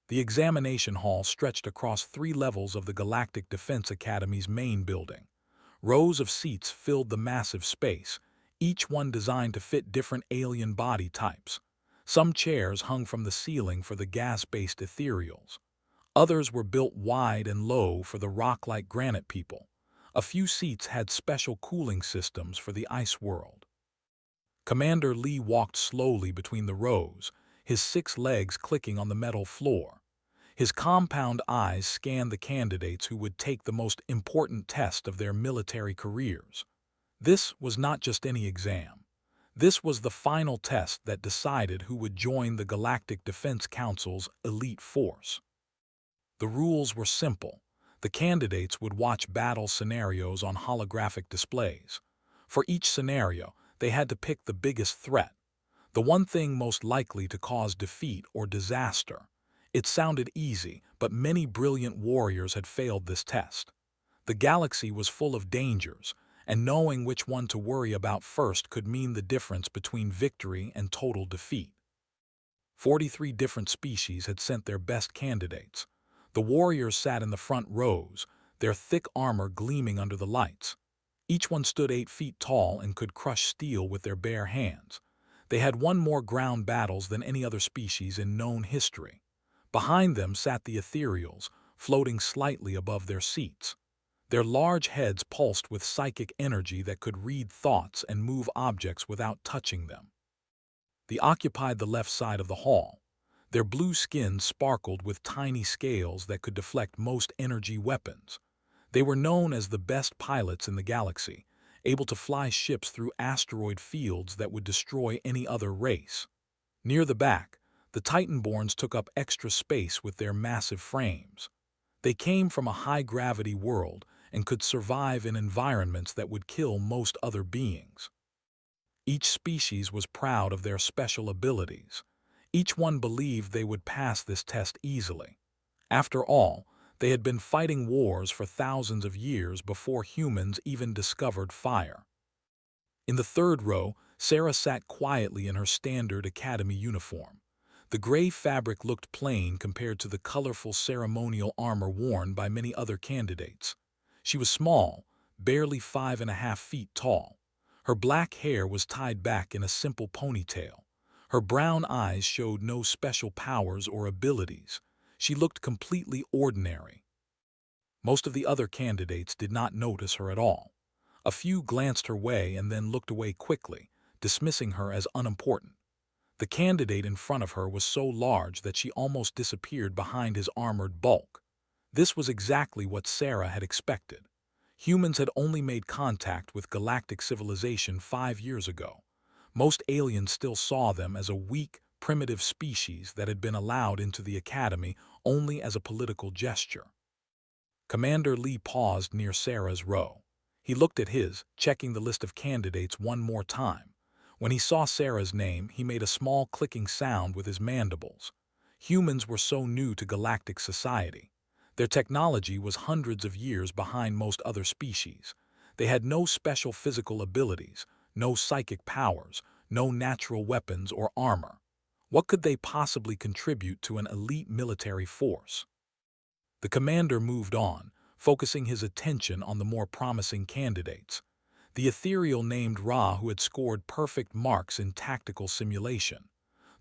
The examination hall stretched across 3 levels of the Galactic Defense Academy's main building. Rows of seats filled the massive space, each one designed to fit different alien body types. Some chairs hung from the ceiling for the gas-based ethereals. Others were built wide and low for the rock-like granite people. A few seats had special cooling systems for the ice world. Commander Lee walked slowly between the rows, his 6 legs clicking on the metal floor. His compound eyes scanned the candidates who would take the most important test of their military careers. This was not just any exam. This was the final test that decided who would join the Galactic Defense Council's elite force. The rules were simple. The candidates would watch battle scenarios on holographic displays. For each scenario, they had to pick the biggest threat, the one thing most likely to cause defeat or disaster. It sounded easy, but many brilliant warriors had failed this test. The galaxy was full of dangers, and knowing which one to worry about first could mean the difference between victory and total defeat. 43 different species had sent their best candidates. The warriors sat in the front rows, their thick armor gleaming under the lights. Each one stood 8 feet tall and could crush steel with their bare hands. They had won more ground battles than any other species in known history. Behind them sat the ethereals, floating slightly above their seats. Their large heads pulsed with psychic energy that could read thoughts and move objects without touching them. They occupied the left side of the hall. Their blue skins sparkled with tiny scales that could deflect most energy weapons. They were known as the best pilots in the galaxy, able to fly ships through asteroid fields that would destroy any other race. Near the back, the Titanborns took up extra space with their massive frames. They came from a high-gravity world and could survive in environments that would kill most other beings. Each species was proud of their special abilities. Each one believed they would pass this test easily. After all, they had been fighting wars for thousands of years before humans even discovered fire. In the 3rd row, Sarah sat quietly in her standard academy uniform. The gray fabric looked plain compared to the colorful ceremonial armor worn by many other candidates. She was small, barely 5.5 feet tall. Her black hair was tied back in a simple ponytail. Her brown eyes showed no special powers or abilities. She looked completely ordinary. Most of the other candidates did not notice her at all. A few glanced her way and then looked away quickly, dismissing her as unimportant. The candidate in front of her was so large that she almost disappeared behind his armored bulk. This was exactly what Sarah had expected. Humans had only made contact with galactic civilization 5 years ago. Most aliens still saw them as a weak, primitive species that had been allowed into the academy only as a political gesture. Commander Lee paused near Sarah's row. He looked at his, checking the list of candidates one more time. When he saw Sarah's name, he made a small clicking sound with his mandibles. Humans were so new to galactic society. Their technology was hundreds of years behind most other species. They had no special physical abilities, no psychic powers, no natural weapons or armor. What could they possibly contribute to an elite military force? The commander moved on, focusing his attention on the more promising candidates. The ethereal named Ra, who had scored perfect marks in tactical simulation.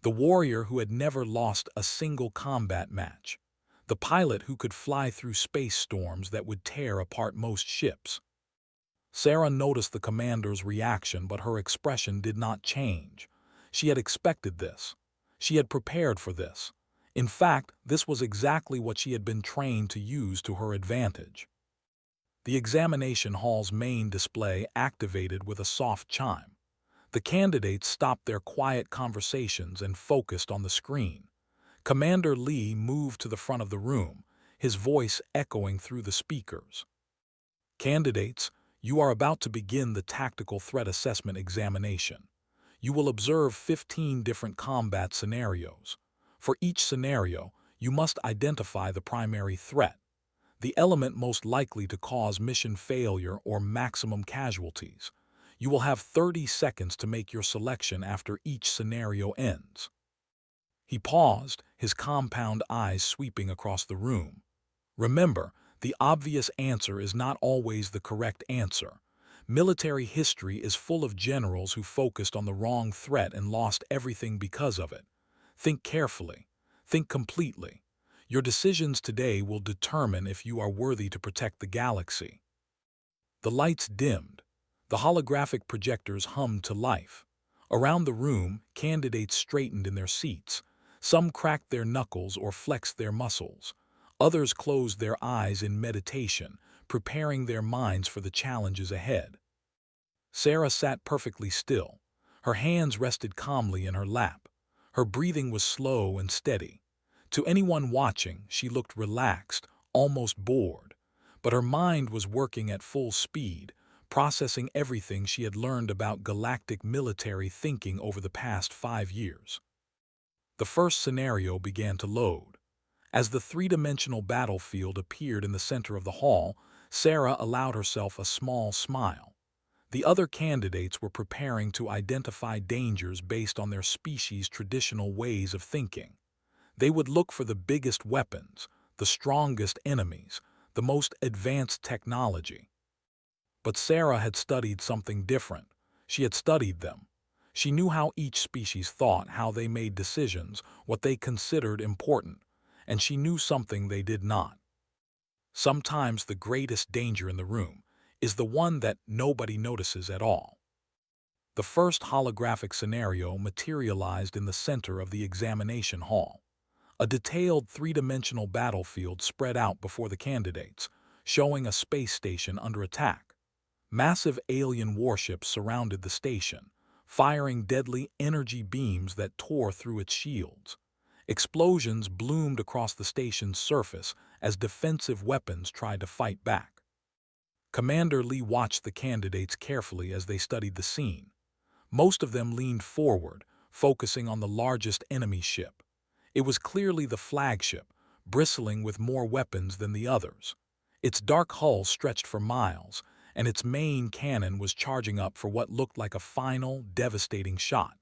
The warrior who had never lost a single combat match. The pilot who could fly through space storms that would tear apart most ships. Sarah noticed the commander's reaction, but her expression did not change. She had expected this. She had prepared for this. In fact, this was exactly what she had been trained to use to her advantage. The examination hall's main display activated with a soft chime. The candidates stopped their quiet conversations and focused on the screen. Commander Lee moved to the front of the room, his voice echoing through the speakers. Candidates, you are about to begin the Tactical Threat Assessment examination. You will observe 15 different combat scenarios. For each scenario, you must identify the primary threat, the element most likely to cause mission failure or maximum casualties. You will have 30 seconds to make your selection after each scenario ends. He paused, his compound eyes sweeping across the room. Remember, the obvious answer is not always the correct answer. Military history is full of generals who focused on the wrong threat and lost everything because of it. Think carefully. Think completely. Your decisions today will determine if you are worthy to protect the galaxy. The lights dimmed. The holographic projectors hummed to life. Around the room, candidates straightened in their seats. Some cracked their knuckles or flexed their muscles. Others closed their eyes in meditation, preparing their minds for the challenges ahead. Sarah sat perfectly still. Her hands rested calmly in her lap. Her breathing was slow and steady. To anyone watching, she looked relaxed, almost bored. But her mind was working at full speed, processing everything she had learned about galactic military thinking over the past 5 years. The first scenario began to load. As the three-dimensional battlefield appeared in the center of the hall, Sarah allowed herself a small smile. The other candidates were preparing to identify dangers based on their species' traditional ways of thinking. They would look for the biggest weapons, the strongest enemies, the most advanced technology. But Sarah had studied something different. She had studied them. She knew how each species thought, how they made decisions, what they considered important, and she knew something they did not. Sometimes the greatest danger in the room is the one that nobody notices at all. The first holographic scenario materialized in the center of the examination hall. A detailed three-dimensional battlefield spread out before the candidates, showing a space station under attack. Massive alien warships surrounded the station, firing deadly energy beams that tore through its shields. Explosions bloomed across the station's surface as defensive weapons tried to fight back. Commander Lee watched the candidates carefully as they studied the scene. Most of them leaned forward, focusing on the largest enemy ship. It was clearly the flagship, bristling with more weapons than the others. Its dark hull stretched for miles, and its main cannon was charging up for what looked like a final, devastating shot.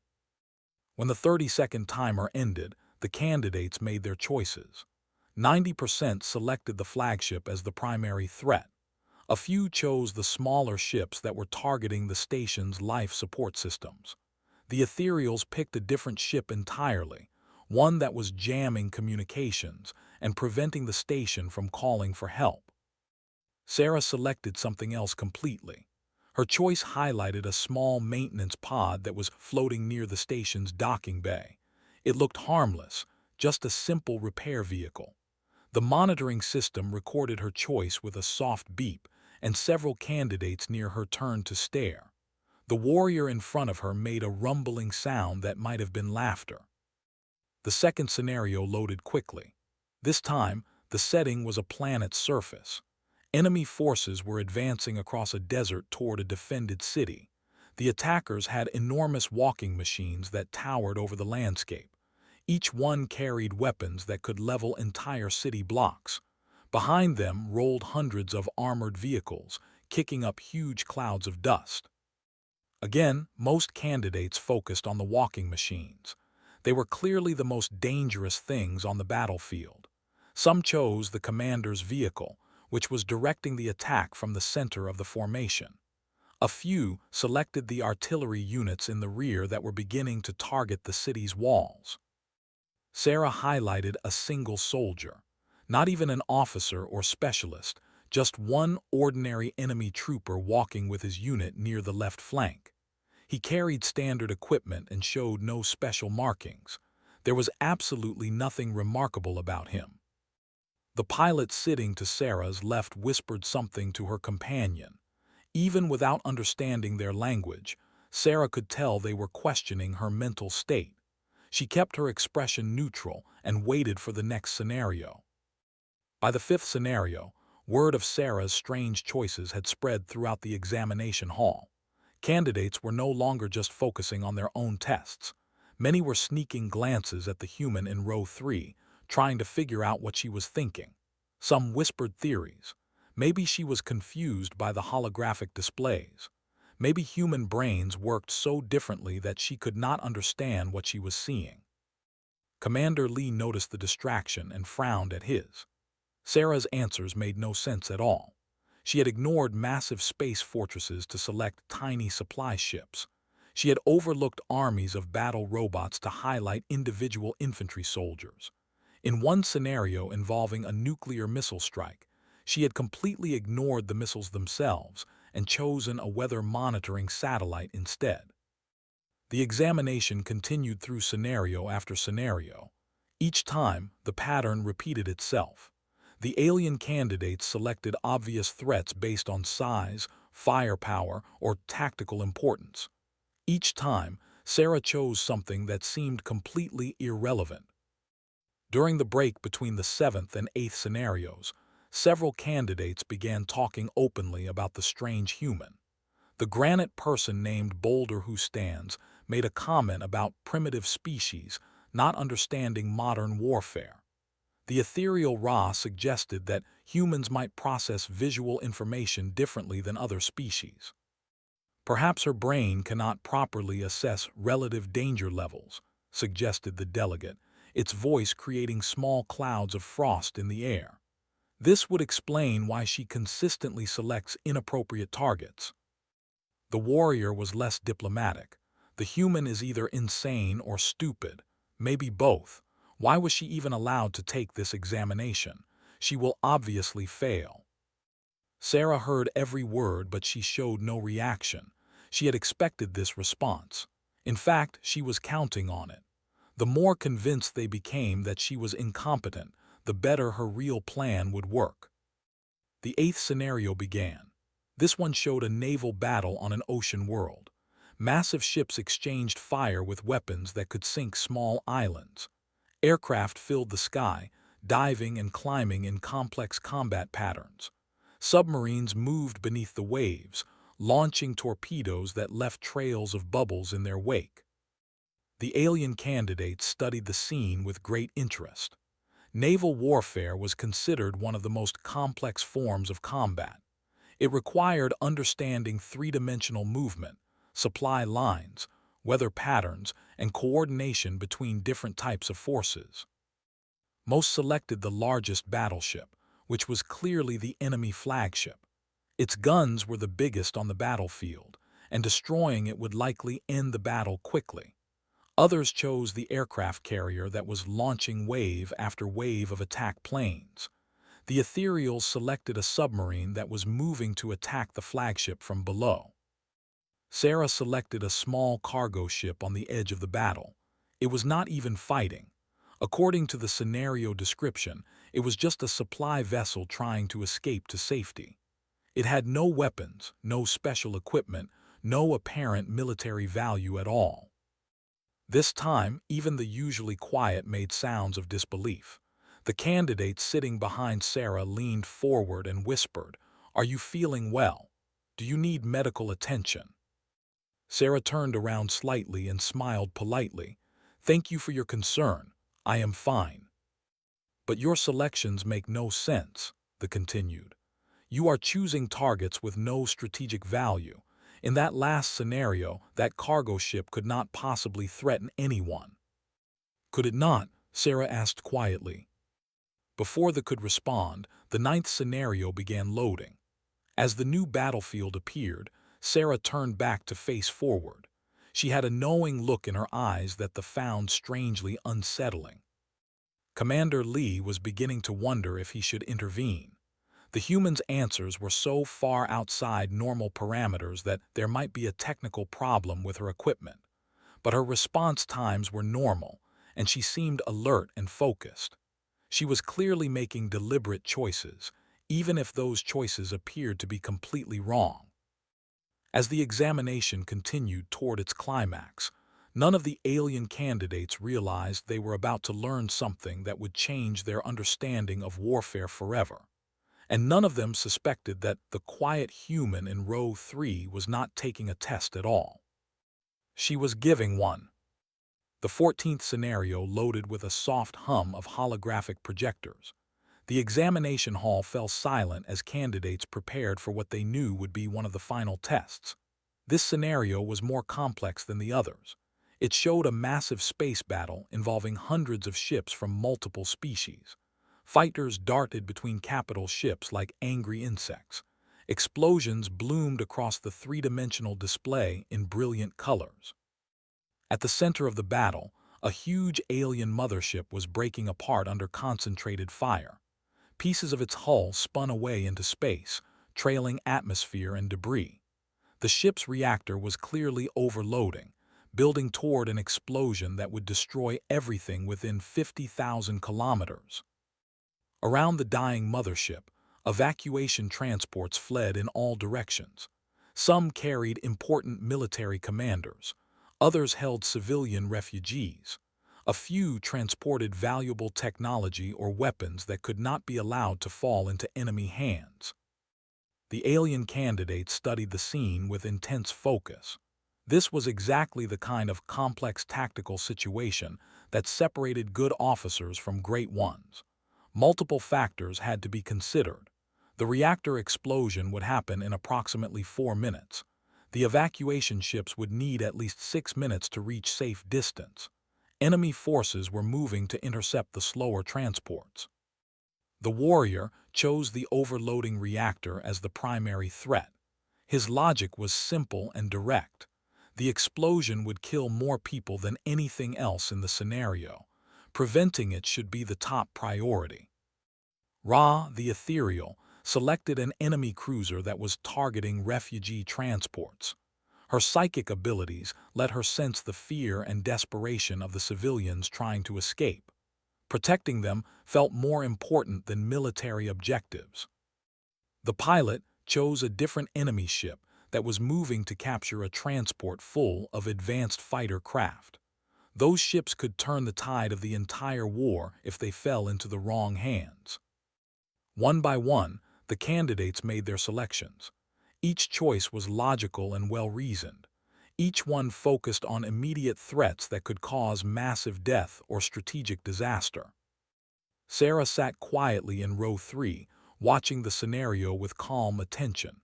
When the 30-second timer ended, the candidates made their choices. 90% selected the flagship as the primary threat. A few chose the smaller ships that were targeting the station's life support systems. The ethereals picked a different ship entirely, one that was jamming communications and preventing the station from calling for help. Sarah selected something else completely. Her choice highlighted a small maintenance pod that was floating near the station's docking bay. It looked harmless, just a simple repair vehicle. The monitoring system recorded her choice with a soft beep, and several candidates near her turned to stare. The warrior in front of her made a rumbling sound that might have been laughter. The second scenario loaded quickly. This time, the setting was a planet's surface. Enemy forces were advancing across a desert toward a defended city. The attackers had enormous walking machines that towered over the landscape. Each one carried weapons that could level entire city blocks. Behind them rolled hundreds of armored vehicles, kicking up huge clouds of dust. Again, most candidates focused on the walking machines. They were clearly the most dangerous things on the battlefield. Some chose the commander's vehicle, which was directing the attack from the center of the formation. A few selected the artillery units in the rear that were beginning to target the city's walls. Sarah highlighted a single soldier, not even an officer or specialist, just one ordinary enemy trooper walking with his unit near the left flank. He carried standard equipment and showed no special markings. There was absolutely nothing remarkable about him. The pilot sitting to Sarah's left whispered something to her companion. Even without understanding their language, Sarah could tell they were questioning her mental state. She kept her expression neutral and waited for the next scenario. By the fifth scenario, word of Sarah's strange choices had spread throughout the examination hall. Candidates were no longer just focusing on their own tests. Many were sneaking glances at the human in row 3, trying to figure out what she was thinking. Some whispered theories. Maybe she was confused by the holographic displays. Maybe human brains worked so differently that she could not understand what she was seeing. Commander Lee noticed the distraction and frowned at his. Sarah's answers made no sense at all. She had ignored massive space fortresses to select tiny supply ships. She had overlooked armies of battle robots to highlight individual infantry soldiers. In one scenario involving a nuclear missile strike, she had completely ignored the missiles themselves and chosen a weather monitoring satellite instead. The examination continued through scenario after scenario. Each time, the pattern repeated itself. The alien candidates selected obvious threats based on size, firepower, or tactical importance. Each time, Sarah chose something that seemed completely irrelevant. During the break between the seventh and eighth scenarios, several candidates began talking openly about the strange human. The granite person named Boulder Who Stands made a comment about primitive species not understanding modern warfare. The ethereal Ra suggested that humans might process visual information differently than other species. Perhaps her brain cannot properly assess relative danger levels, suggested the delegate, its voice creating small clouds of frost in the air. This would explain why she consistently selects inappropriate targets. The warrior was less diplomatic. The human is either insane or stupid, maybe both. Why was she even allowed to take this examination? She will obviously fail. Sarah heard every word, but she showed no reaction. She had expected this response. In fact, she was counting on it. The more convinced they became that she was incompetent, the better her real plan would work. The eighth scenario began. This one showed a naval battle on an ocean world. Massive ships exchanged fire with weapons that could sink small islands. Aircraft filled the sky, diving and climbing in complex combat patterns. Submarines moved beneath the waves, launching torpedoes that left trails of bubbles in their wake. The alien candidates studied the scene with great interest. Naval warfare was considered one of the most complex forms of combat. It required understanding three-dimensional movement, supply lines, weather patterns, and coordination between different types of forces. Most selected the largest battleship, which was clearly the enemy flagship. Its guns were the biggest on the battlefield, and destroying it would likely end the battle quickly. Others chose the aircraft carrier that was launching wave after wave of attack planes. The ethereals selected a submarine that was moving to attack the flagship from below. Sarah selected a small cargo ship on the edge of the battle. It was not even fighting. According to the scenario description, it was just a supply vessel trying to escape to safety. It had no weapons, no special equipment, no apparent military value at all. This time, even the usually quiet made sounds of disbelief. The candidate sitting behind Sarah leaned forward and whispered, "Are you feeling well? Do you need medical attention?" Sarah turned around slightly and smiled politely. "Thank you for your concern. I am fine." "But your selections make no sense," the continued. "You are choosing targets with no strategic value. In that last scenario, that cargo ship could not possibly threaten anyone." "Could it not?" Sarah asked quietly. Before they could respond, the ninth scenario began loading. As the new battlefield appeared, Sarah turned back to face forward. She had a knowing look in her eyes that found strangely unsettling. Commander Lee was beginning to wonder if he should intervene. The human's answers were so far outside normal parameters that there might be a technical problem with her equipment. But her response times were normal, and she seemed alert and focused. She was clearly making deliberate choices, even if those choices appeared to be completely wrong. As the examination continued toward its climax, none of the alien candidates realized they were about to learn something that would change their understanding of warfare forever. And none of them suspected that the quiet human in row 3 was not taking a test at all. She was giving one. The 14th scenario loaded with a soft hum of holographic projectors. The examination hall fell silent as candidates prepared for what they knew would be one of the final tests. This scenario was more complex than the others. It showed a massive space battle involving hundreds of ships from multiple species. Fighters darted between capital ships like angry insects. Explosions bloomed across the three-dimensional display in brilliant colors. At the center of the battle, a huge alien mothership was breaking apart under concentrated fire. Pieces of its hull spun away into space, trailing atmosphere and debris. The ship's reactor was clearly overloading, building toward an explosion that would destroy everything within 50,000 kilometers. Around the dying mothership, evacuation transports fled in all directions. Some carried important military commanders, others held civilian refugees. A few transported valuable technology or weapons that could not be allowed to fall into enemy hands. The alien candidates studied the scene with intense focus. This was exactly the kind of complex tactical situation that separated good officers from great ones. Multiple factors had to be considered. The reactor explosion would happen in approximately 4 minutes. The evacuation ships would need at least 6 minutes to reach safe distance. Enemy forces were moving to intercept the slower transports. The warrior chose the overloading reactor as the primary threat. His logic was simple and direct. The explosion would kill more people than anything else in the scenario. Preventing it should be the top priority. Ra, the ethereal, selected an enemy cruiser that was targeting refugee transports. Her psychic abilities let her sense the fear and desperation of the civilians trying to escape. Protecting them felt more important than military objectives. The pilot chose a different enemy ship that was moving to capture a transport full of advanced fighter craft. Those ships could turn the tide of the entire war if they fell into the wrong hands. One by one, the candidates made their selections. Each choice was logical and well-reasoned. Each one focused on immediate threats that could cause massive death or strategic disaster. Sarah sat quietly in row 3, watching the scenario with calm attention.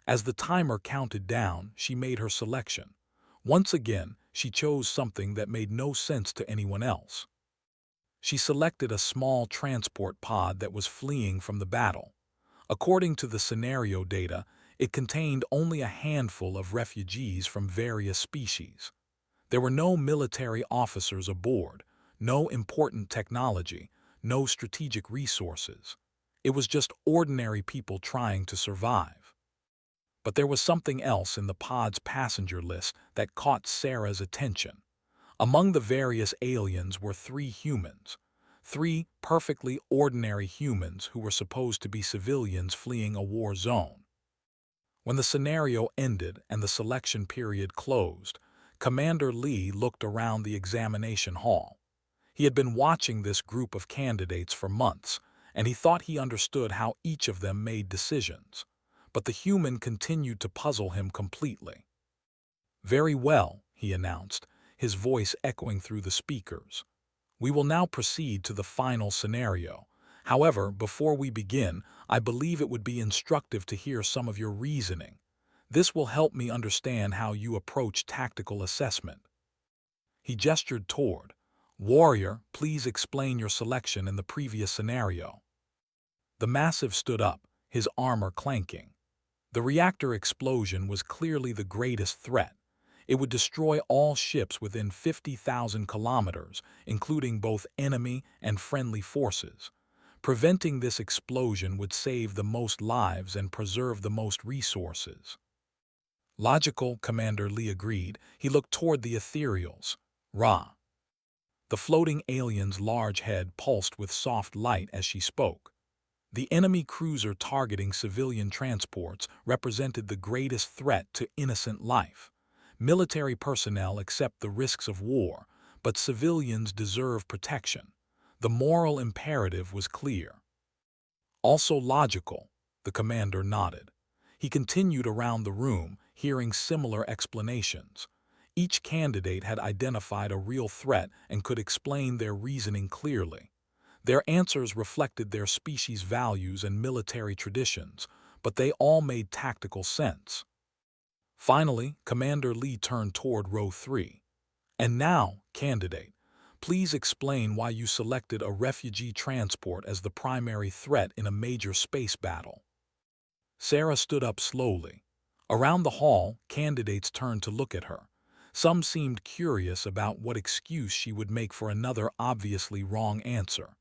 As the timer counted down, she made her selection. Once again, she chose something that made no sense to anyone else. She selected a small transport pod that was fleeing from the battle. According to the scenario data, it contained only a handful of refugees from various species. There were no military officers aboard, no important technology, no strategic resources. It was just ordinary people trying to survive. But there was something else in the pod's passenger list that caught Sarah's attention. Among the various aliens were 3 humans. 3 perfectly ordinary humans who were supposed to be civilians fleeing a war zone. When the scenario ended and the selection period closed, Commander Lee looked around the examination hall. He had been watching this group of candidates for months, and he thought he understood how each of them made decisions. But the human continued to puzzle him completely. "Very well," he announced, his voice echoing through the speakers. "We will now proceed to the final scenario. However, before we begin, I believe it would be instructive to hear some of your reasoning. This will help me understand how you approach tactical assessment." He gestured toward, "Warrior, please explain your selection in the previous scenario." The massive stood up, his armor clanking. The reactor explosion was clearly the greatest threat. It would destroy all ships within 50,000 kilometers, including both enemy and friendly forces. Preventing this explosion would save the most lives and preserve the most resources. Logical, Commander Lee agreed. He looked toward the ethereals. Ra. The floating alien's large head pulsed with soft light as she spoke. The enemy cruiser targeting civilian transports represented the greatest threat to innocent life. Military personnel accept the risks of war, but civilians deserve protection. The moral imperative was clear. Also logical, the commander nodded. He continued around the room, hearing similar explanations. Each candidate had identified a real threat and could explain their reasoning clearly. Their answers reflected their species' values and military traditions, but they all made tactical sense. Finally, Commander Lee turned toward row 3. And now, candidate, please explain why you selected a refugee transport as the primary threat in a major space battle. Sarah stood up slowly. Around the hall, candidates turned to look at her. Some seemed curious about what excuse she would make for another obviously wrong answer.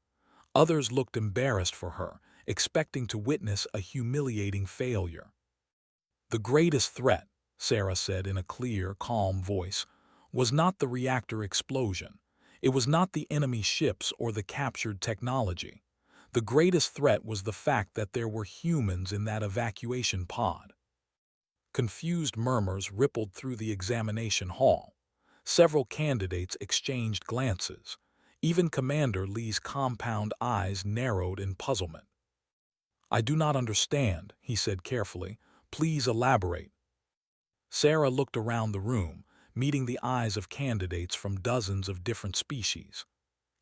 Others looked embarrassed for her, expecting to witness a humiliating failure. The greatest threat, Sarah said in a clear, calm voice, was not the reactor explosion. It was not the enemy ships or the captured technology. The greatest threat was the fact that there were humans in that evacuation pod. Confused murmurs rippled through the examination hall. Several candidates exchanged glances. Even Commander Lee's compound eyes narrowed in puzzlement. "I do not understand," he said carefully. "Please elaborate." Sarah looked around the room, meeting the eyes of candidates from dozens of different species.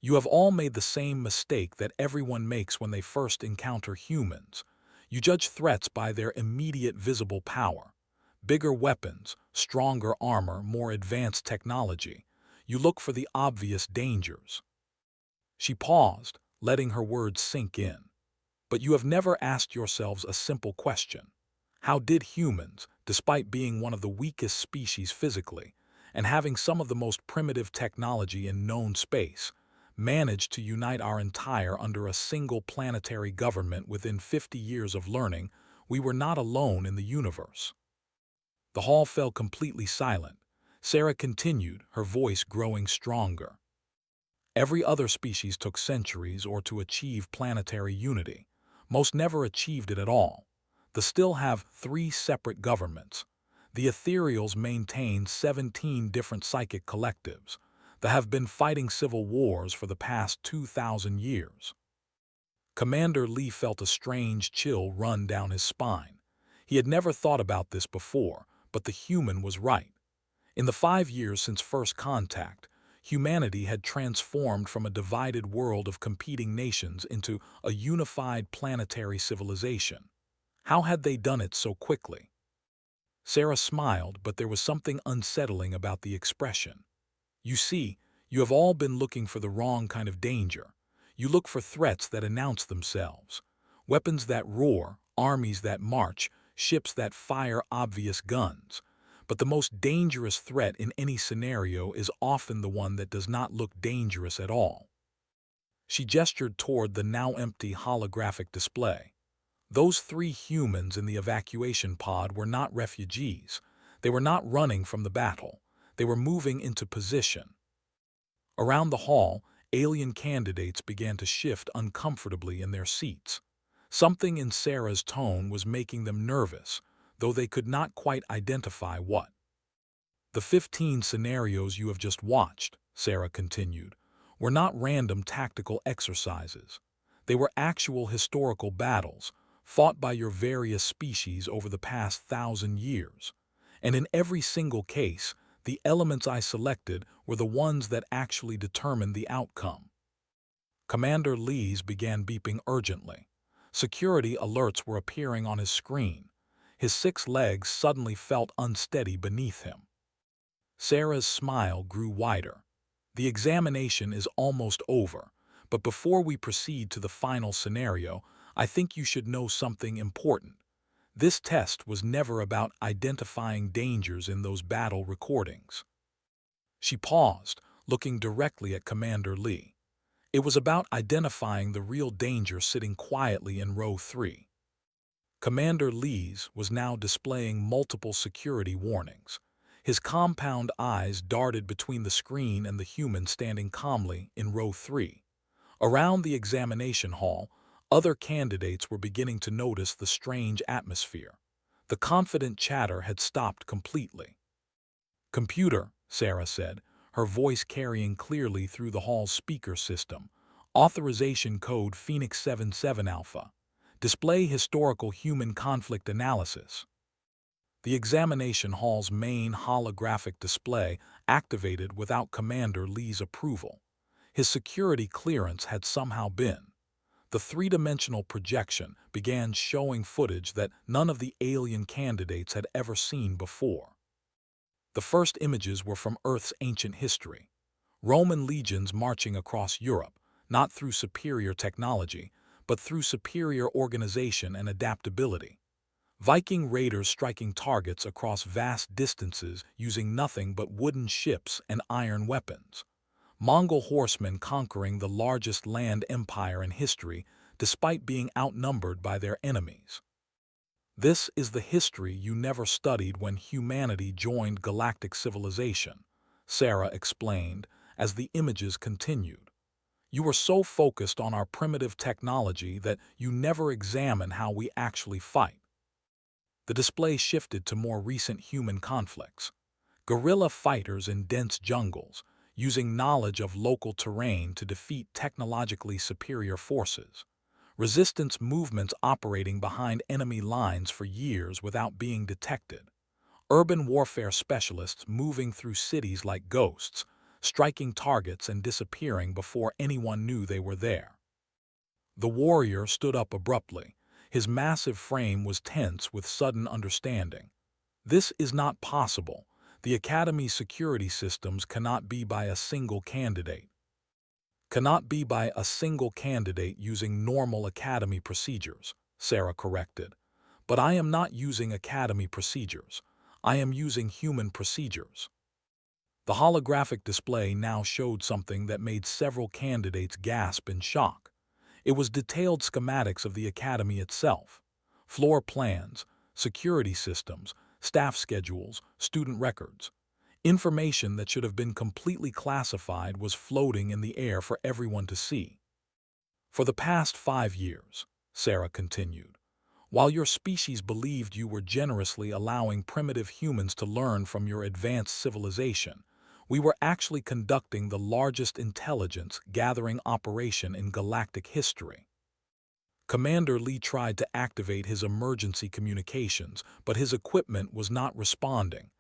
"You have all made the same mistake that everyone makes when they first encounter humans. You judge threats by their immediate visible power. Bigger weapons, stronger armor, more advanced technology. You look for the obvious dangers." She paused, letting her words sink in. "But you have never asked yourselves a simple question. How did humans, despite being one of the weakest species physically, and having some of the most primitive technology in known space, manage to unite our entire under a single planetary government within 50 years of learning we were not alone in the universe?" The hall fell completely silent. Sarah continued, her voice growing stronger. "Every other species took centuries or to achieve planetary unity. Most never achieved it at all. The still have 3 separate governments. The ethereals maintain 17 different psychic collectives. They have been fighting civil wars for the past 2,000 years. Commander Lee felt a strange chill run down his spine. He had never thought about this before, but the human was right. In the 5 years since first contact, humanity had transformed from a divided world of competing nations into a unified planetary civilization. How had they done it so quickly? Sarah smiled, but there was something unsettling about the expression. "You see, you have all been looking for the wrong kind of danger. You look for threats that announce themselves. Weapons that roar, armies that march, ships that fire obvious guns. But the most dangerous threat in any scenario is often the one that does not look dangerous at all." She gestured toward the now empty holographic display. Those 3 humans in the evacuation pod were not refugees. They were not running from the battle. They were moving into position. Around the hall, alien candidates began to shift uncomfortably in their seats. Something in Sarah's tone was making them nervous, though they could not quite identify what. "The 15 scenarios you have just watched," Sarah continued, "were not random tactical exercises. They were actual historical battles, fought by your various species over the past 1,000 years. And in every single case, the elements I selected were the ones that actually determined the outcome." Commander Lee's began beeping urgently. Security alerts were appearing on his screen. His 6 legs suddenly felt unsteady beneath him. Sarah's smile grew wider. "The examination is almost over, but before we proceed to the final scenario, I think you should know something important. This test was never about identifying dangers in those battle recordings." She paused, looking directly at Commander Lee. "It was about identifying the real danger sitting quietly in row 3. Commander Lee's was now displaying multiple security warnings. His compound eyes darted between the screen and the human standing calmly in row 3. Around the examination hall, other candidates were beginning to notice the strange atmosphere. The confident chatter had stopped completely. "Computer," Sarah said, her voice carrying clearly through the hall's speaker system. "Authorization code Phoenix 77 Alpha. Display historical human conflict analysis." The examination hall's main holographic display activated without Commander Lee's approval. His security clearance had somehow been. The 3-dimensional projection began showing footage that none of the alien candidates had ever seen before. The first images were from Earth's ancient history. Roman legions marching across Europe, not through superior technology, but through superior organization and adaptability. Viking raiders striking targets across vast distances using nothing but wooden ships and iron weapons. Mongol horsemen conquering the largest land empire in history despite being outnumbered by their enemies. This is the history you never studied when humanity joined galactic civilization, Sarah explained as the images continued. You were so focused on our primitive technology that you never examine how we actually fight. The display shifted to more recent human conflicts. Guerrilla fighters in dense jungles, using knowledge of local terrain to defeat technologically superior forces. Resistance movements operating behind enemy lines for years without being detected. Urban warfare specialists moving through cities like ghosts, striking targets and disappearing before anyone knew they were there. The warrior stood up abruptly. His massive frame was tense with sudden understanding. This is not possible. The Academy's security systems cannot be by a single candidate. Cannot be by a single candidate using normal Academy procedures, Sarah corrected. But I am not using Academy procedures. I am using human procedures. The holographic display now showed something that made several candidates gasp in shock. It was detailed schematics of the Academy itself. Floor plans, security systems, staff schedules, student records. Information that should have been completely classified was floating in the air for everyone to see. For the past 5 years, Sarah continued, while your species believed you were generously allowing primitive humans to learn from your advanced civilization, we were actually conducting the largest intelligence-gathering operation in galactic history. Commander Lee tried to activate his emergency communications, but his equipment was not responding.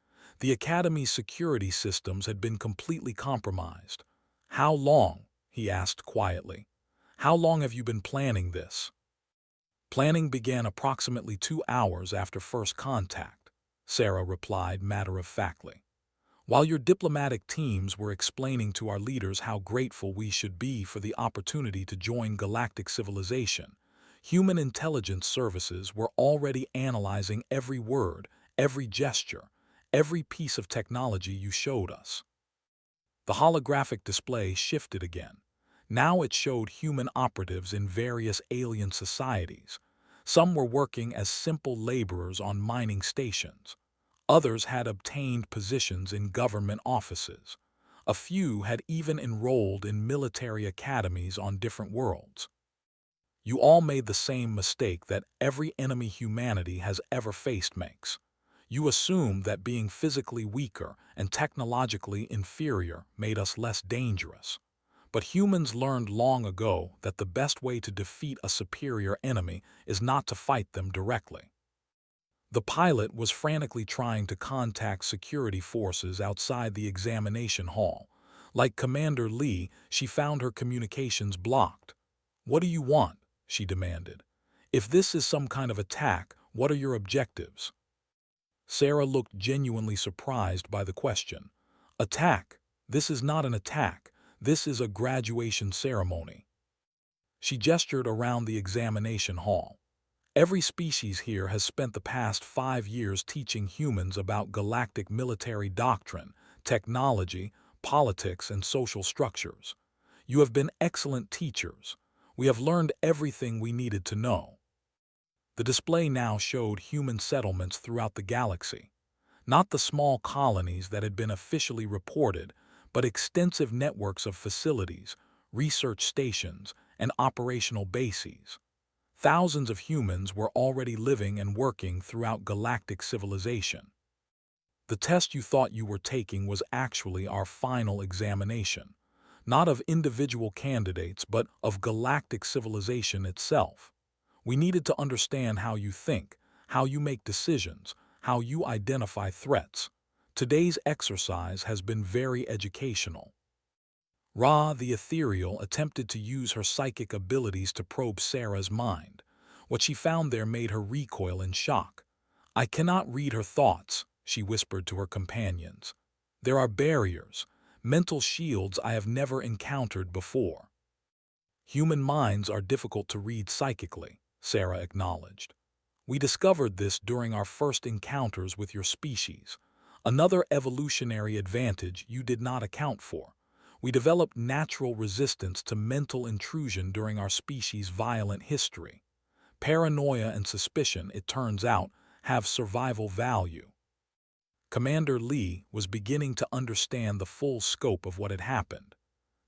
The Academy's security systems had been completely compromised. How long? He asked quietly. How long have you been planning this? Planning began approximately 2 hours after first contact, Sarah replied matter-of-factly. While your diplomatic teams were explaining to our leaders how grateful we should be for the opportunity to join galactic civilization, human intelligence services were already analyzing every word, every gesture, every piece of technology you showed us. The holographic display shifted again. Now it showed human operatives in various alien societies. Some were working as simple laborers on mining stations. Others had obtained positions in government offices. A few had even enrolled in military academies on different worlds. You all made the same mistake that every enemy humanity has ever faced makes. You assumed that being physically weaker and technologically inferior made us less dangerous. But humans learned long ago that the best way to defeat a superior enemy is not to fight them directly. The pilot was frantically trying to contact security forces outside the examination hall. Like Commander Lee, she found her communications blocked. "What do you want?" she demanded. "If this is some kind of attack, what are your objectives?" Sarah looked genuinely surprised by the question. "Attack? This is not an attack. This is a graduation ceremony." She gestured around the examination hall. Every species here has spent the past 5 years teaching humans about galactic military doctrine, technology, politics, and social structures. You have been excellent teachers. We have learned everything we needed to know. The display now showed human settlements throughout the galaxy. Not the small colonies that had been officially reported, but extensive networks of facilities, research stations, and operational bases. Thousands of humans were already living and working throughout galactic civilization. The test you thought you were taking was actually our final examination, not of individual candidates but of galactic civilization itself. We needed to understand how you think, how you make decisions, how you identify threats. Today's exercise has been very educational. Ra, the ethereal, attempted to use her psychic abilities to probe Sarah's mind. What she found there made her recoil in shock. "I cannot read her thoughts," she whispered to her companions. "There are barriers, mental shields I have never encountered before." "Human minds are difficult to read psychically," Sarah acknowledged. "We discovered this during our first encounters with your species. Another evolutionary advantage you did not account for. We developed natural resistance to mental intrusion during our species' violent history. Paranoia and suspicion, it turns out, have survival value." Commander Lee was beginning to understand the full scope of what had happened.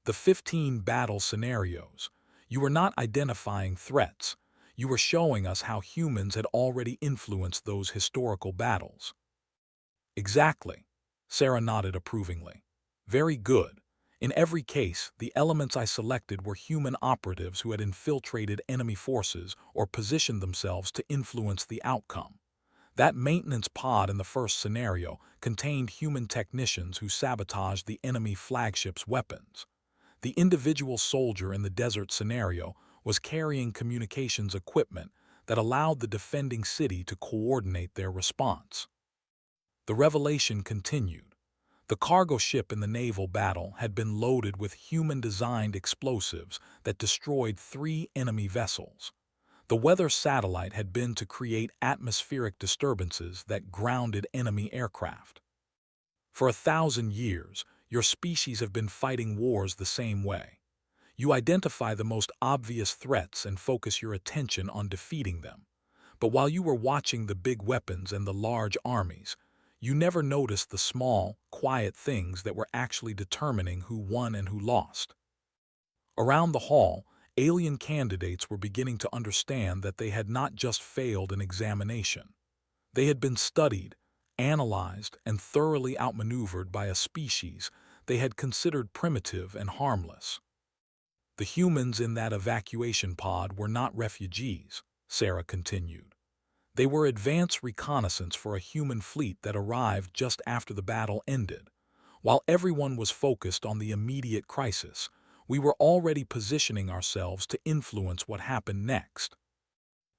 The 15 battle scenarios. You were not identifying threats. You were showing us how humans had already influenced those historical battles. Exactly. Sarah nodded approvingly. Very good. In every case, the elements I selected were human operatives who had infiltrated enemy forces or positioned themselves to influence the outcome. That maintenance pod in the first scenario contained human technicians who sabotaged the enemy flagship's weapons. The individual soldier in the desert scenario was carrying communications equipment that allowed the defending city to coordinate their response. The revelation continued. The cargo ship in the naval battle had been loaded with human-designed explosives that destroyed 3 enemy vessels. The weather satellite had been to create atmospheric disturbances that grounded enemy aircraft. For 1,000 years, your species have been fighting wars the same way. You identify the most obvious threats and focus your attention on defeating them. But while you were watching the big weapons and the large armies, you never noticed the small, quiet things that were actually determining who won and who lost. Around the hall, alien candidates were beginning to understand that they had not just failed an examination. They had been studied, analyzed, and thoroughly outmaneuvered by a species they had considered primitive and harmless. The humans in that evacuation pod were not refugees, Sarah continued. They were advance reconnaissance for a human fleet that arrived just after the battle ended. While everyone was focused on the immediate crisis, we were already positioning ourselves to influence what happened next.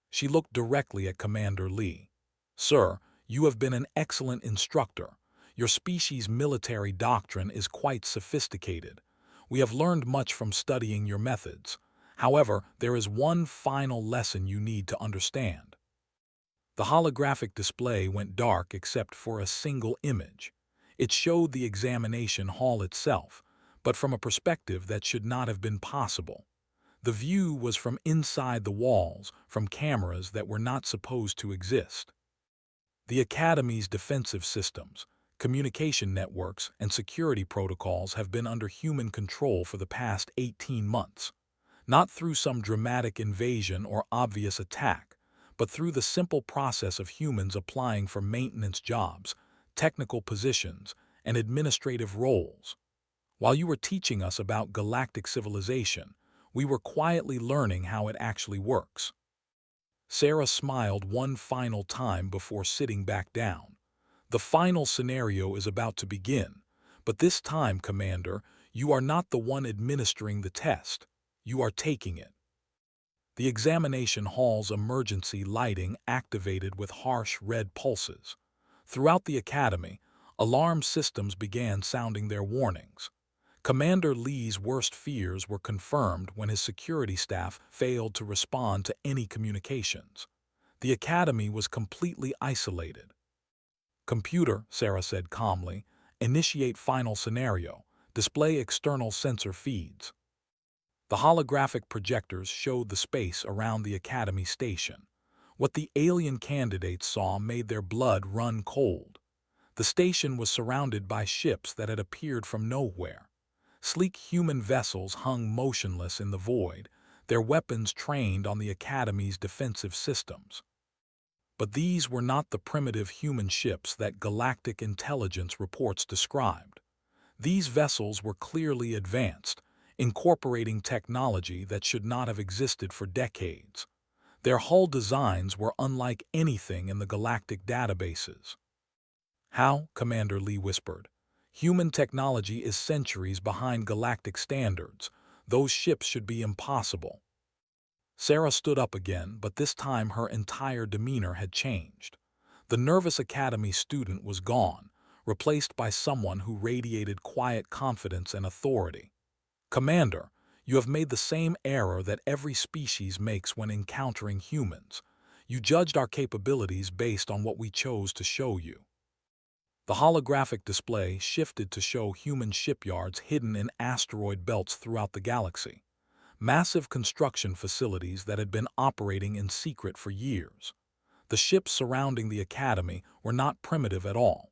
She looked directly at Commander Lee. "Sir, you have been an excellent instructor. Your species' military doctrine is quite sophisticated. We have learned much from studying your methods. However, there is one final lesson you need to understand." The holographic display went dark except for a single image. It showed the examination hall itself, but from a perspective that should not have been possible. The view was from inside the walls, from cameras that were not supposed to exist. The Academy's defensive systems, communication networks, and security protocols have been under human control for the past 18 months. Not through some dramatic invasion or obvious attack, but through the simple process of humans applying for maintenance jobs, technical positions, and administrative roles. While you were teaching us about galactic civilization, we were quietly learning how it actually works. Sarah smiled one final time before sitting back down. The final scenario is about to begin, but this time, Commander, you are not the one administering the test. You are taking it. The examination hall's emergency lighting activated with harsh red pulses. Throughout the Academy, alarm systems began sounding their warnings. Commander Lee's worst fears were confirmed when his security staff failed to respond to any communications. The Academy was completely isolated. "Computer," Sarah said calmly, "initiate final scenario. Display external sensor feeds." The holographic projectors showed the space around the Academy station. What the alien candidates saw made their blood run cold. The station was surrounded by ships that had appeared from nowhere. Sleek human vessels hung motionless in the void, their weapons trained on the Academy's defensive systems. But these were not the primitive human ships that galactic intelligence reports described. These vessels were clearly advanced, incorporating technology that should not have existed for decades. Their hull designs were unlike anything in the galactic databases. "How?" Commander Lee whispered. "Human technology is centuries behind galactic standards. Those ships should be impossible." Sarah stood up again, but this time her entire demeanor had changed. The nervous academy student was gone, replaced by someone who radiated quiet confidence and authority. Commander, you have made the same error that every species makes when encountering humans. You judged our capabilities based on what we chose to show you. The holographic display shifted to show human shipyards hidden in asteroid belts throughout the galaxy, massive construction facilities that had been operating in secret for years. The ships surrounding the Academy were not primitive at all.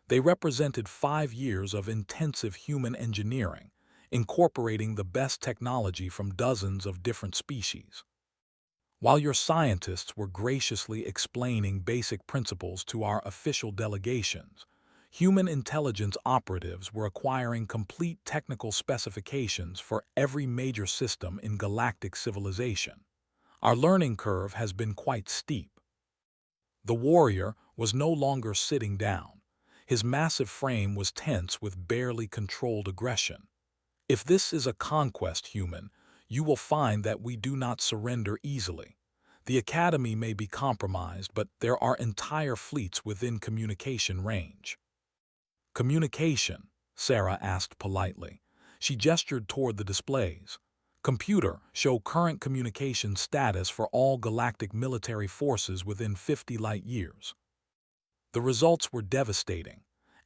They represented 5 years of intensive human engineering, incorporating the best technology from dozens of different species. While your scientists were graciously explaining basic principles to our official delegations, human intelligence operatives were acquiring complete technical specifications for every major system in galactic civilization. Our learning curve has been quite steep. The warrior was no longer sitting down. His massive frame was tense with barely controlled aggression. If this is a conquest, human, you will find that we do not surrender easily. The Academy may be compromised, but there are entire fleets within communication range. Communication? Sarah asked politely. She gestured toward the displays. Computer, show current communication status for all galactic military forces within 50 light years. The results were devastating.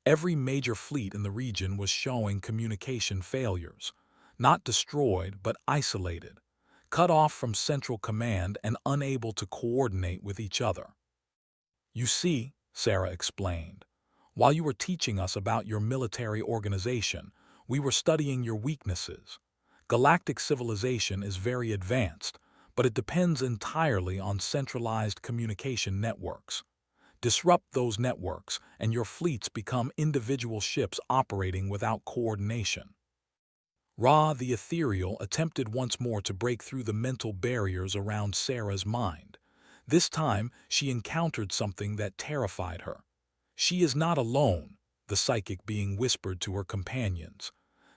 Every major fleet in the region was showing communication failures, not destroyed but isolated, cut off from central command and unable to coordinate with each other. You see, Sarah explained, while you were teaching us about your military organization, we were studying your weaknesses. Galactic civilization is very advanced, but it depends entirely on centralized communication networks. Disrupt those networks, and your fleets become individual ships operating without coordination. Ra the Ethereal attempted once more to break through the mental barriers around Sarah's mind. This time, she encountered something that terrified her. She is not alone, the psychic being whispered to her companions.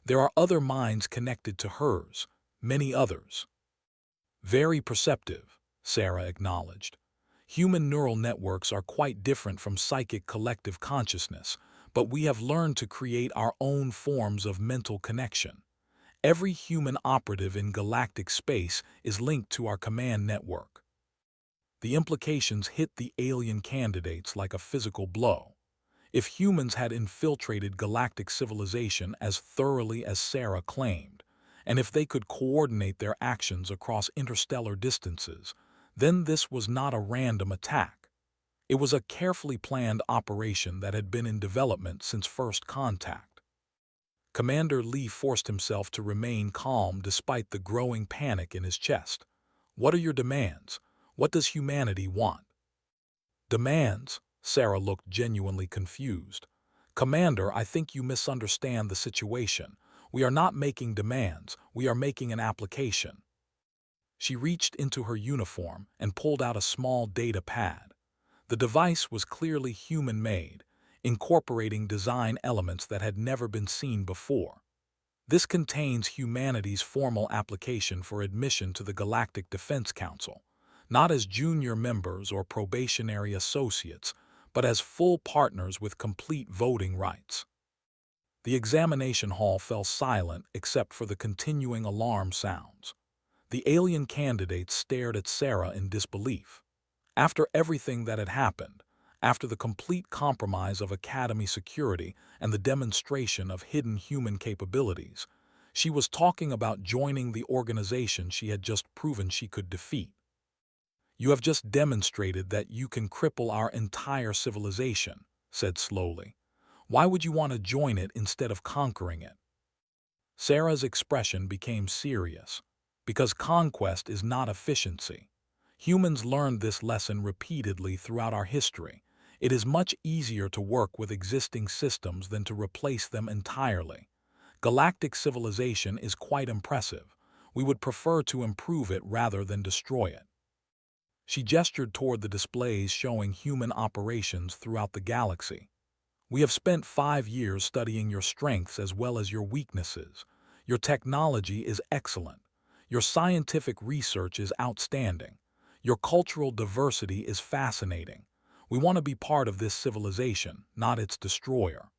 There are other minds connected to hers, many others. Very perceptive, Sarah acknowledged. Human neural networks are quite different from psychic collective consciousness, but we have learned to create our own forms of mental connection. Every human operative in galactic space is linked to our command network. The implications hit the alien candidates like a physical blow. If humans had infiltrated galactic civilization as thoroughly as Sarah claimed, and if they could coordinate their actions across interstellar distances, then this was not a random attack. It was a carefully planned operation that had been in development since first contact. Commander Lee forced himself to remain calm despite the growing panic in his chest. What are your demands? What does humanity want? Demands? Sarah looked genuinely confused. Commander, I think you misunderstand the situation. We are not making demands, we are making an application. She reached into her uniform and pulled out a small data pad. The device was clearly human-made, incorporating design elements that had never been seen before. This contains humanity's formal application for admission to the Galactic Defense Council, not as junior members or probationary associates, but as full partners with complete voting rights. The examination hall fell silent except for the continuing alarm sounds. The alien candidates stared at Sarah in disbelief. After everything that had happened, after the complete compromise of Academy security and the demonstration of hidden human capabilities, she was talking about joining the organization she had just proven she could defeat. You have just demonstrated that you can cripple our entire civilization, said slowly. Why would you want to join it instead of conquering it? Sarah's expression became serious. Because conquest is not efficiency. Humans learned this lesson repeatedly throughout our history. It is much easier to work with existing systems than to replace them entirely. Galactic civilization is quite impressive. We would prefer to improve it rather than destroy it. She gestured toward the displays showing human operations throughout the galaxy. We have spent 5 years studying your strengths as well as your weaknesses. Your technology is excellent. Your scientific research is outstanding. Your cultural diversity is fascinating. We want to be part of this civilization, not its destroyer.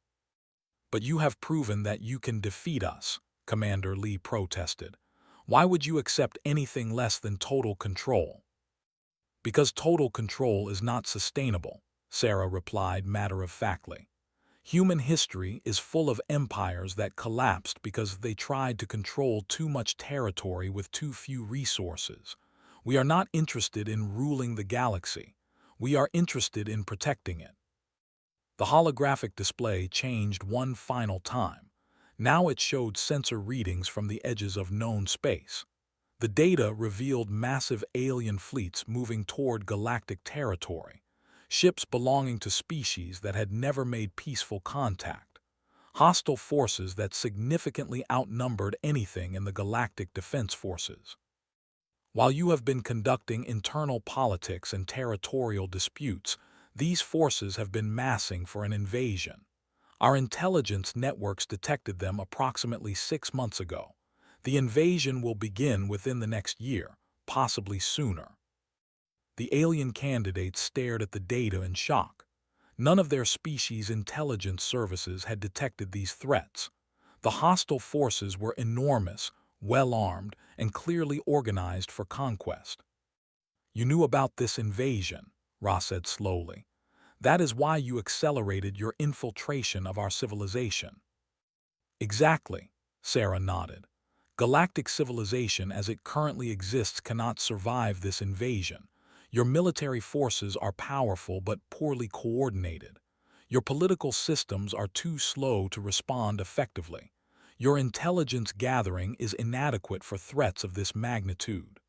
But you have proven that you can defeat us, Commander Lee protested. Why would you accept anything less than total control? Because total control is not sustainable, Sarah replied matter-of-factly. Human history is full of empires that collapsed because they tried to control too much territory with too few resources. We are not interested in ruling the galaxy. We are interested in protecting it. The holographic display changed one final time. Now it showed sensor readings from the edges of known space. The data revealed massive alien fleets moving toward galactic territory, ships belonging to species that had never made peaceful contact, hostile forces that significantly outnumbered anything in the galactic defense forces. While you have been conducting internal politics and territorial disputes, these forces have been massing for an invasion. Our intelligence networks detected them approximately 6 months ago. The invasion will begin within the next year, possibly sooner. The alien candidates stared at the data in shock. None of their species' intelligence services had detected these threats. The hostile forces were enormous, well-armed, and clearly organized for conquest. You knew about this invasion, Ra said slowly. That is why you accelerated your infiltration of our civilization. Exactly, Sarah nodded. Galactic civilization as it currently exists cannot survive this invasion. Your military forces are powerful but poorly coordinated. Your political systems are too slow to respond effectively. Your intelligence gathering is inadequate for threats of this magnitude.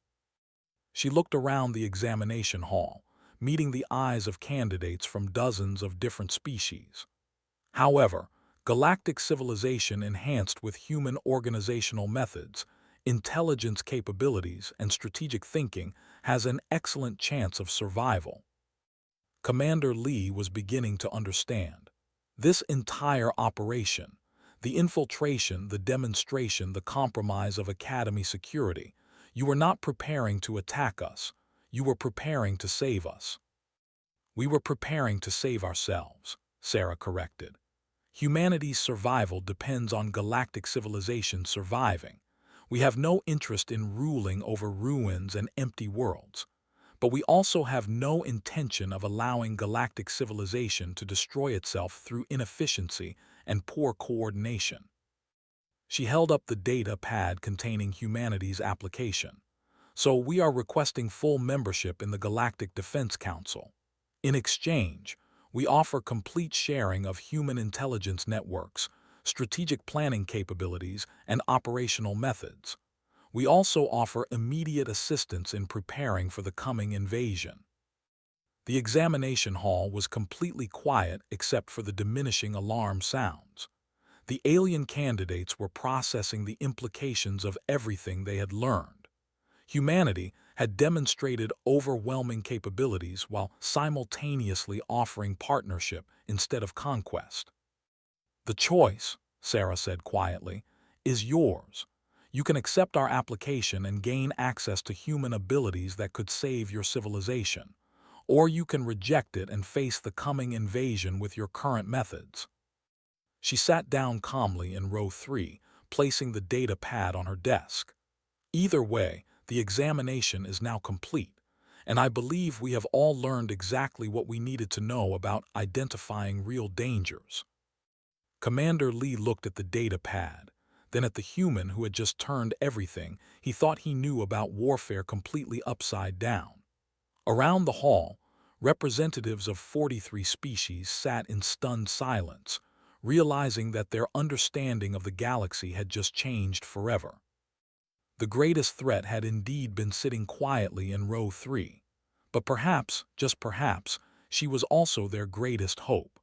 She looked around the examination hall, meeting the eyes of candidates from dozens of different species. However, galactic civilization enhanced with human organizational methods, intelligence capabilities, and strategic thinking has an excellent chance of survival. Commander Lee was beginning to understand. This entire operation, the infiltration, the demonstration, the compromise of Academy security, you were not preparing to attack us. You were preparing to save us. We were preparing to save ourselves, Sarah corrected. Humanity's survival depends on galactic civilization surviving. We have no interest in ruling over ruins and empty worlds. But we also have no intention of allowing galactic civilization to destroy itself through inefficiency and poor coordination. She held up the data pad containing humanity's application. So we are requesting full membership in the Galactic Defense Council. In exchange, we offer complete sharing of human intelligence networks, strategic planning capabilities, and operational methods. We also offer immediate assistance in preparing for the coming invasion. The examination hall was completely quiet except for the diminishing alarm sounds. The alien candidates were processing the implications of everything they had learned. Humanity had demonstrated overwhelming capabilities while simultaneously offering partnership instead of conquest. The choice, Sarah said quietly, is yours. You can accept our application and gain access to human abilities that could save your civilization, or you can reject it and face the coming invasion with your current methods. She sat down calmly in row 3, placing the data pad on her desk. Either way, the examination is now complete, and I believe we have all learned exactly what we needed to know about identifying real dangers. Commander Lee looked at the data pad, then at the human who had just turned everything he thought he knew about warfare completely upside down. Around the hall, representatives of 43 species sat in stunned silence, realizing that their understanding of the galaxy had just changed forever. The greatest threat had indeed been sitting quietly in row 3, but perhaps, just perhaps, she was also their greatest hope.